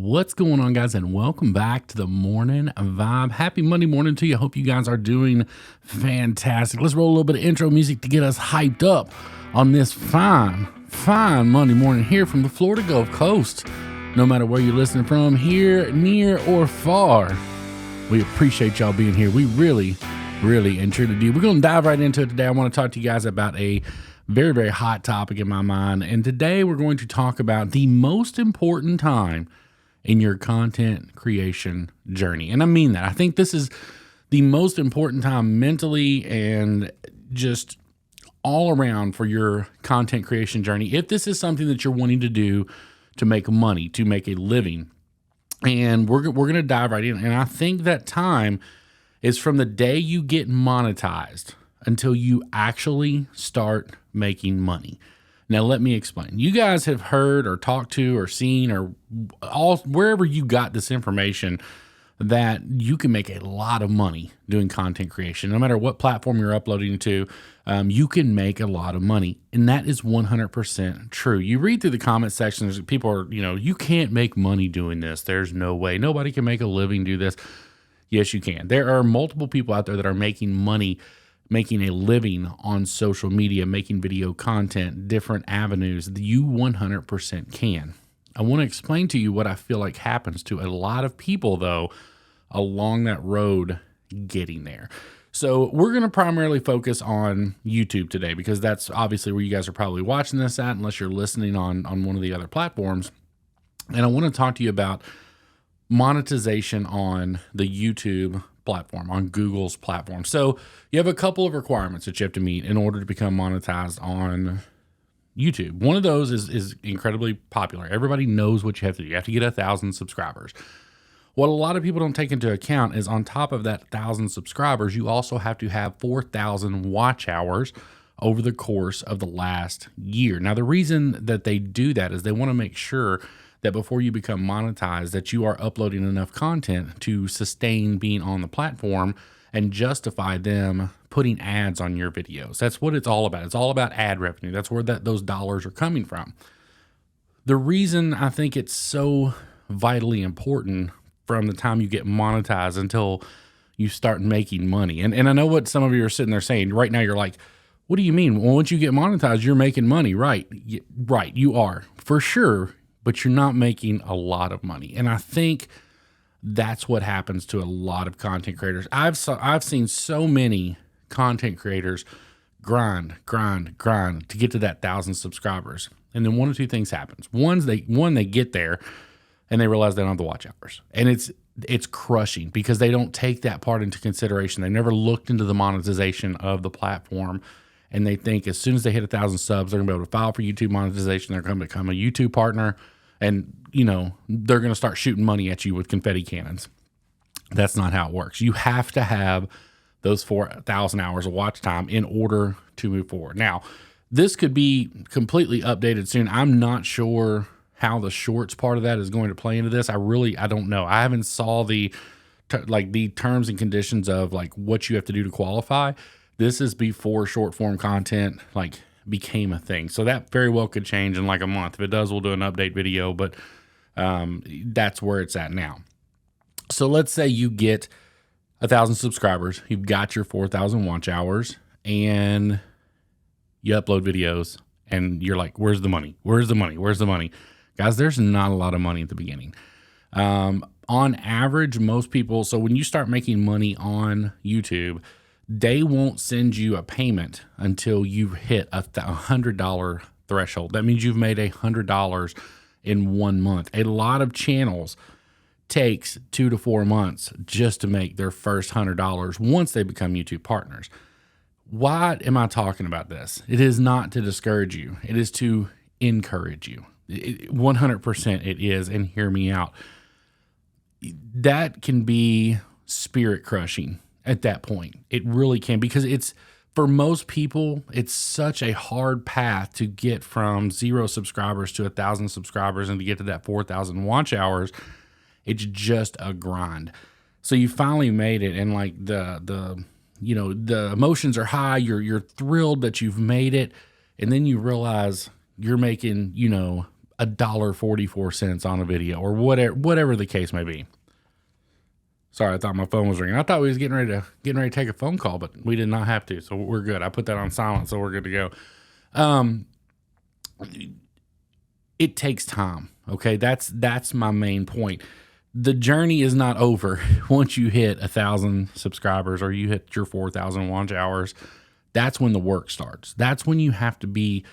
What's going on, guys, and welcome back to the Morning Vibe. Happy Monday morning to you. I hope you guys are doing fantastic. Let's roll a little bit of intro music to get us hyped up on this fine Monday morning here from the Florida Gulf Coast. No matter where you're listening from, here, near, or far, we appreciate y'all being here. We really and truly do. We're going to dive right into it today. I want to talk to you guys about a very hot topic in my mind. And today we're going to talk about the most important time in your content creation journey. And I mean that. I think this is the most important time mentally and just all around for your content creation journey. If this is something that you're wanting to do to make money, to make a living, and we're going to dive right in. And I think that time is from the day you get monetized until you actually start making money. Now, let me explain. You guys have heard or talked to or seen or wherever you got this information that you can make a lot of money doing content creation. No matter what platform you're uploading to, you can make a lot of money. And that is 100% true. You read through the comment sections, people are, you can't make money doing this. There's no way. Nobody can make a living do this. Yes, you can. There are multiple people out there that are making money, making a living on social media, making video content, different avenues. You 100% can. I want to explain to you what I feel like happens to a lot of people, though, along that road getting there. So we're going to primarily focus on YouTube today because that's obviously where you guys are probably watching this at, unless you're listening on one of the other platforms. And I want to talk to you about monetization on the YouTube platform, on Google's platform. So you have a couple of requirements that you have to meet in order to become monetized on YouTube. One of those is incredibly popular. Everybody knows what you have to do. You have to get 1,000 subscribers. What a lot of people don't take into account is on top of that 1,000 subscribers, you also have to have 4,000 watch hours over the course of the last year. Now, the reason that they do that is they want to make sure that before you become monetized, that you are uploading enough content to sustain being on the platform and justify them putting ads on your videos. That's what it's all about. It's all about ad revenue. That's where those dollars are coming from. The reason I think it's so vitally important from the time you get monetized until you start making money. And I know what some of you are sitting there saying right now. You're like, what do you mean? Well, once you get monetized, you're making money, right? Right, you are, for sure. But you're not making a lot of money. And I think that's what happens to a lot of content creators. I've seen so many content creators grind to get to that 1,000 subscribers. And then one of two things happens. One, they get there and they realize they don't have the watch hours. And it's crushing because they don't take that part into consideration. They never looked into the monetization of the platform. And they think as soon as they hit 1,000 subs, they're going to be able to file for YouTube monetization. They're going to become a YouTube partner. And, they're going to start shooting money at you with confetti cannons. That's not how it works. You have to have those 4,000 hours of watch time in order to move forward. Now, this could be completely updated soon. I'm not sure how the shorts part of that is going to play into this. I don't know. I haven't saw the terms and conditions of what you have to do to qualify. This is before short form content became a thing. So that very well could change in a month. If it does, we'll do an update video, but that's where it's at now. So let's say you get 1,000 subscribers, you've got your 4,000 watch hours, and you upload videos, and you're like, where's the money? Where's the money? Where's the money? Guys, there's not a lot of money at the beginning. On average, most people, so when you start making money on YouTube, they won't send you a payment until you hit a $100 threshold. That means you've made $100 in 1 month. A lot of channels takes 2 to 4 months just to make their first $100 once they become YouTube partners. Why am I talking about this? It is not to discourage you. It is to encourage you. 100% it is, and hear me out. That can be spirit crushing. At that point, it really can, because for most people, it's such a hard path to get from 0 subscribers to 1,000 subscribers and to get to that 4,000 watch hours. It's just a grind. So you finally made it, and the emotions are high. You're thrilled that you've made it, and then you realize you're making $1.44 on a video or whatever the case may be. Sorry, I thought my phone was ringing. I thought we was getting ready to take a phone call, but we did not have to, so we're good. I put that on silent, so we're good to go. It takes time. Okay, that's my main point. The journey is not over once you hit 1,000 subscribers or you hit your 4,000 watch hours. That's when the work starts. That's when you have to be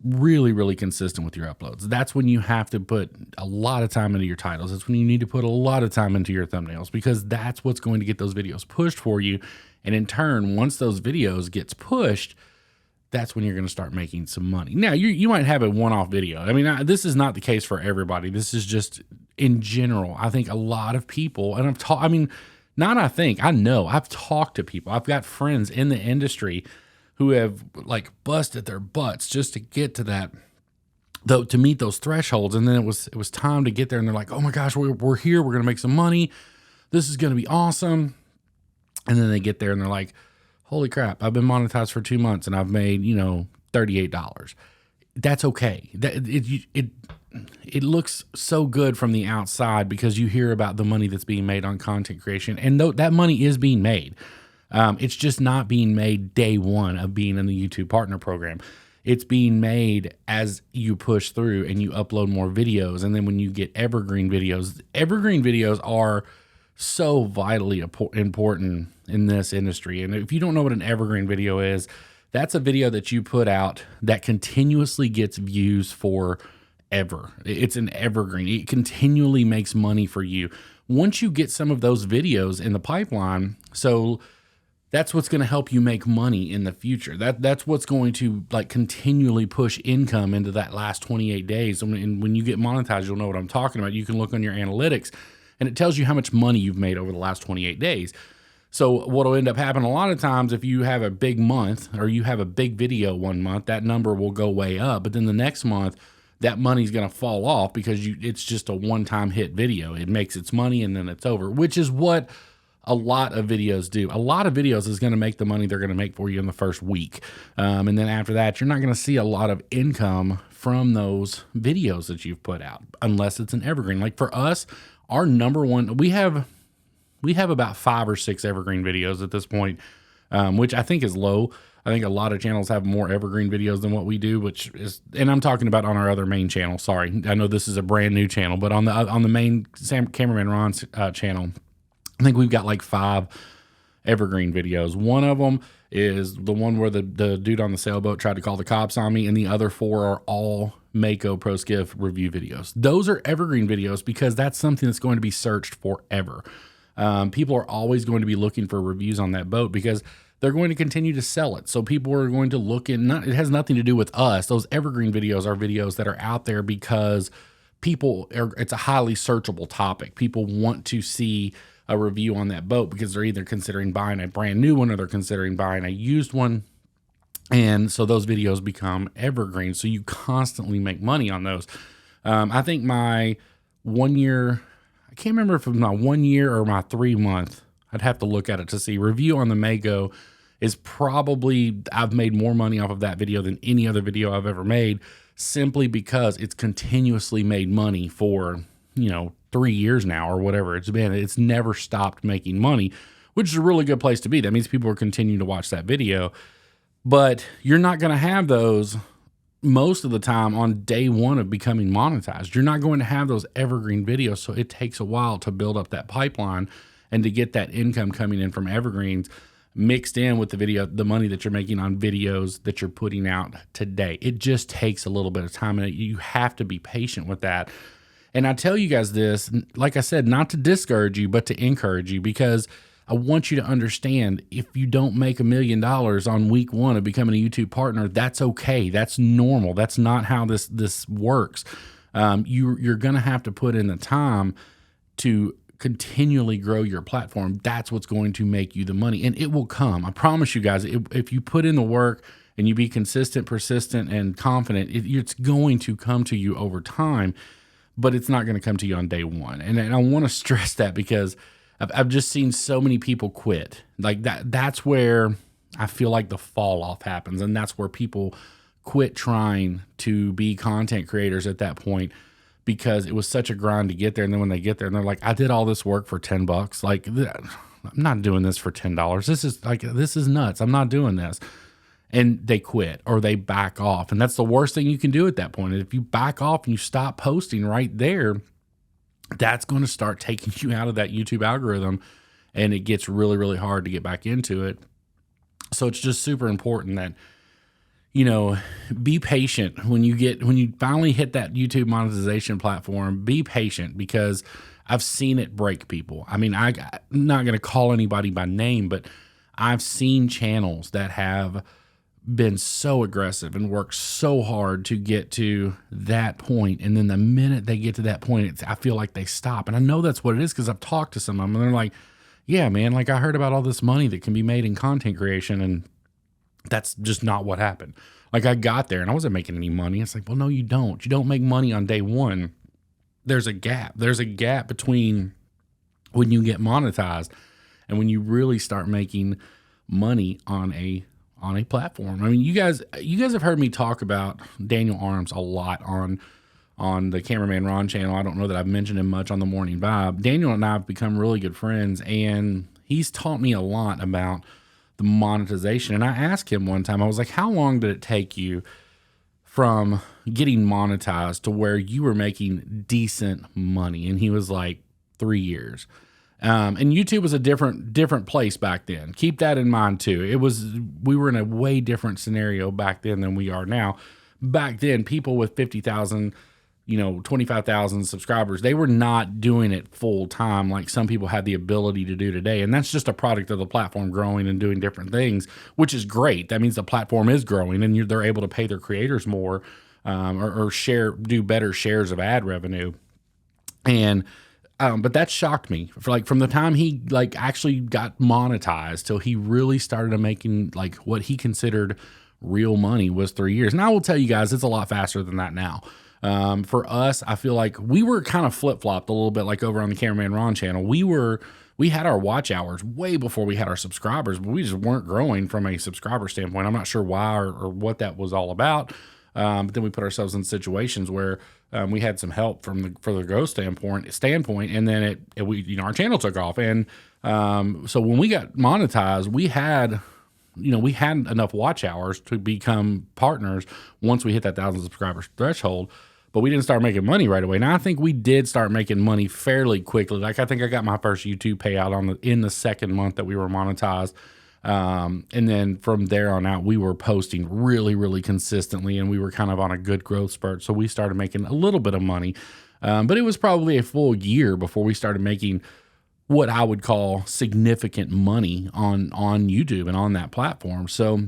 really, really consistent with your uploads. That's when you have to put a lot of time into your titles. That's when you need to put a lot of time into your thumbnails, because that's what's going to get those videos pushed for you. And in turn, once those videos gets pushed, that's when you're going to start making some money. Now, you might have a one-off video. I mean, this is not the case for everybody. This is just in general. I think a lot of people, and I know, I've talked to people. I've got friends in the industry who have like busted their butts just to get to that, though, to meet those thresholds. And then it was time to get there, and they're like, oh my gosh, we're here. We're going to make some money. This is going to be awesome. And then they get there and they're like, holy crap, I've been monetized for 2 months and I've made, $38. That's okay. It looks so good from the outside because you hear about the money that's being made on content creation, and that money is being made. It's just not being made day one of being in the YouTube Partner Program. It's being made as you push through and you upload more videos. And then when you get evergreen videos are so vitally important in this industry. And if you don't know what an evergreen video is, that's a video that you put out that continuously gets views forever. It's an evergreen. It continually makes money for you. Once you get some of those videos in the pipeline, so that's what's going to help you make money in the future. That's what's going to like continually push income into that last 28 days. And when you get monetized, you'll know what I'm talking about. You can look on your analytics and it tells you how much money you've made over the last 28 days. So what will end up happening a lot of times, if you have a big month or you have a big video one month, that number will go way up. But then the next month, that money's going to fall off because it's just a one-time hit video. It makes its money and then it's over, which is what a lot of videos do. A lot of videos is going to make the money they're going to make for you in the first week. And then after that, you're not going to see a lot of income from those videos that you've put out unless it's an evergreen. Like for us, our number one, we have about 5 or 6 evergreen videos at this point, which I think is low. I think a lot of channels have more evergreen videos than what we do, and I'm talking about on our other main channel. Sorry, I know this is a brand new channel, but on the main Cameraman Ron's channel, I think we've got like 5 evergreen videos. One of them is the one where the dude on the sailboat tried to call the cops on me, and the other 4 are all Mako Pro Skiff review videos. Those are evergreen videos because that's something that's going to be searched forever. People are always going to be looking for reviews on that boat because they're going to continue to sell it. So people are going to look it has nothing to do with us. Those evergreen videos are videos that are out there because it's a highly searchable topic. People want to see a review on that boat because they're either considering buying a brand new one or they're considering buying a used one. And so those videos become evergreen. So you constantly make money on those. I think my 1 year, I can't remember if it was my 1 year or my 3 month. I'd have to look at it to see. Review on the Mako is probably, I've made more money off of that video than any other video I've ever made, simply because it's continuously made money for, 3 years now or whatever it's been. It's never stopped making money, which is a really good place to be. That means people are continuing to watch that video, but you're not going to have those most of the time on day one of becoming monetized. You're not going to have those evergreen videos. So it takes a while to build up that pipeline and to get that income coming in from evergreens mixed in with the money that you're making on videos that you're putting out today. It just takes a little bit of time, and you have to be patient with that. And I tell you guys this, like I said, not to discourage you, but to encourage you, because I want you to understand, if you don't make $1 million on week 1 of becoming a YouTube partner, that's okay. That's normal. That's not how this works. You're going to have to put in the time to continually grow your platform. That's what's going to make you the money, and it will come. I promise you guys, if you put in the work and you be consistent, persistent, and confident, it's going to come to you over time, but it's not going to come to you on day one. And I want to stress that because I've just seen so many people quit. Like that's where I feel like the fall off happens, and that's where people quit trying to be content creators at that point because it was such a grind to get there. And then when they get there and they're like, I did all this work for $10. Like, I'm not doing this for $10. This is nuts. I'm not doing this. And they quit or they back off. And that's the worst thing you can do at that point. If you back off and you stop posting right there, that's going to start taking you out of that YouTube algorithm, and it gets really, really hard to get back into it. So it's just super important that, be patient when you finally hit that YouTube monetization platform. Be patient, because I've seen it break people. I mean, I'm not going to call anybody by name, but I've seen channels that have been so aggressive and worked so hard to get to that point. And then the minute they get to that point, I feel like they stop. And I know that's what it is, because I've talked to some of them and they're like, yeah, man, like I heard about all this money that can be made in content creation, and that's just not what happened. Like I got there and I wasn't making any money. It's like, well, no, you don't. You don't make money on day one. There's a gap. There's a gap between when you get monetized and when you really start making money on a platform. I mean, you guys have heard me talk about Daniel Arms a lot on the Cameraman Ron channel. I don't know that I've mentioned him much on the Morning Vibe. Daniel and I have become really good friends, and he's taught me a lot about the monetization. And I asked him one time, I was like, how long did it take you from getting monetized to where you were making decent money? And he was like, 3 years. And YouTube was a different place back then. Keep that in mind too. We were in a way different scenario back then than we are now. Back then, people with 50,000, 25,000 subscribers, they were not doing it full time like some people have the ability to do today. And that's just a product of the platform growing and doing different things, which is great. That means the platform is growing and they're able to pay their creators more, or do better shares of ad revenue. And but that shocked me. From the time he actually got monetized till he really started making what he considered real money was 3 years. And I will tell you guys, it's a lot faster than that now. For us, I feel like we were kind of flip-flopped a little bit, like over on the Cameraman Ron channel. We had our watch hours way before we had our subscribers, but we just weren't growing from a subscriber standpoint. I'm not sure why or what that was all about. But then we put ourselves in situations where we had some help for the growth standpoint, and then our channel took off. And so when we got monetized, we had enough watch hours to become partners once we hit that 1,000 subscribers threshold. But we didn't start making money right away. Now I think we did start making money fairly quickly. I think I got my first YouTube payout in the second month that we were monetized. And then from there on out, we were posting really, really consistently, and we were kind of on a good growth spurt. So we started making a little bit of money. But it was probably a full year before we started making what I would call significant money on YouTube and on that platform. So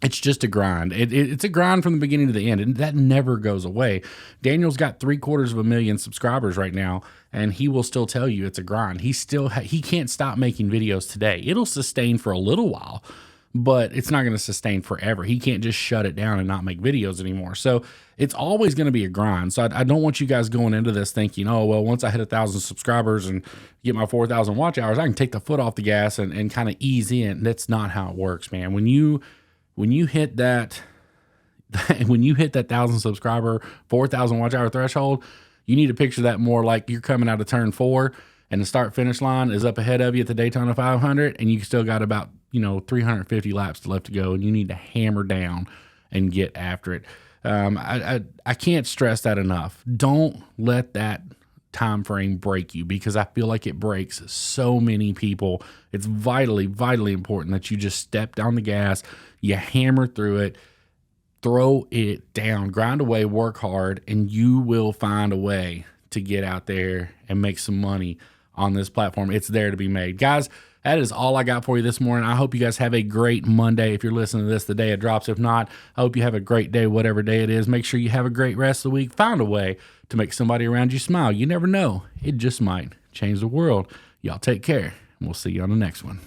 it's just a grind. It's a grind from the beginning to the end, and that never goes away. Daniel's got 750,000 subscribers right now, and he will still tell you it's a grind. He can't stop making videos today. It'll sustain for a little while, but it's not going to sustain forever. He can't just shut it down and not make videos anymore. So it's always going to be a grind. So I don't want you guys going into this thinking, oh, well, once I hit 1,000 subscribers and get my 4,000 watch hours, I can take the foot off the gas and kind of ease in. That's not how it works, man. When you hit that 1,000 subscriber, 4,000 watch hour threshold, you need to picture that more like you're coming out of turn 4 and the start finish line is up ahead of you at the Daytona 500, and you still got about 350 laps left to go, and you need to hammer down and get after it. I can't stress that enough. Don't let that time frame break you, because I feel like it breaks so many people. It's vitally, vitally important that you just step down the gas, you hammer through it, throw it down, grind away, work hard, and you will find a way to get out there and make some money on this platform. It's there to be made. Guys, that is all I got for you this morning. I hope you guys have a great Monday. If you're listening to this the day it drops. If not, I hope you have a great day, whatever day it is. Make sure you have a great rest of the week. Find a way to make somebody around you smile. You never know. It just might change the world. Y'all take care, and we'll see you on the next one.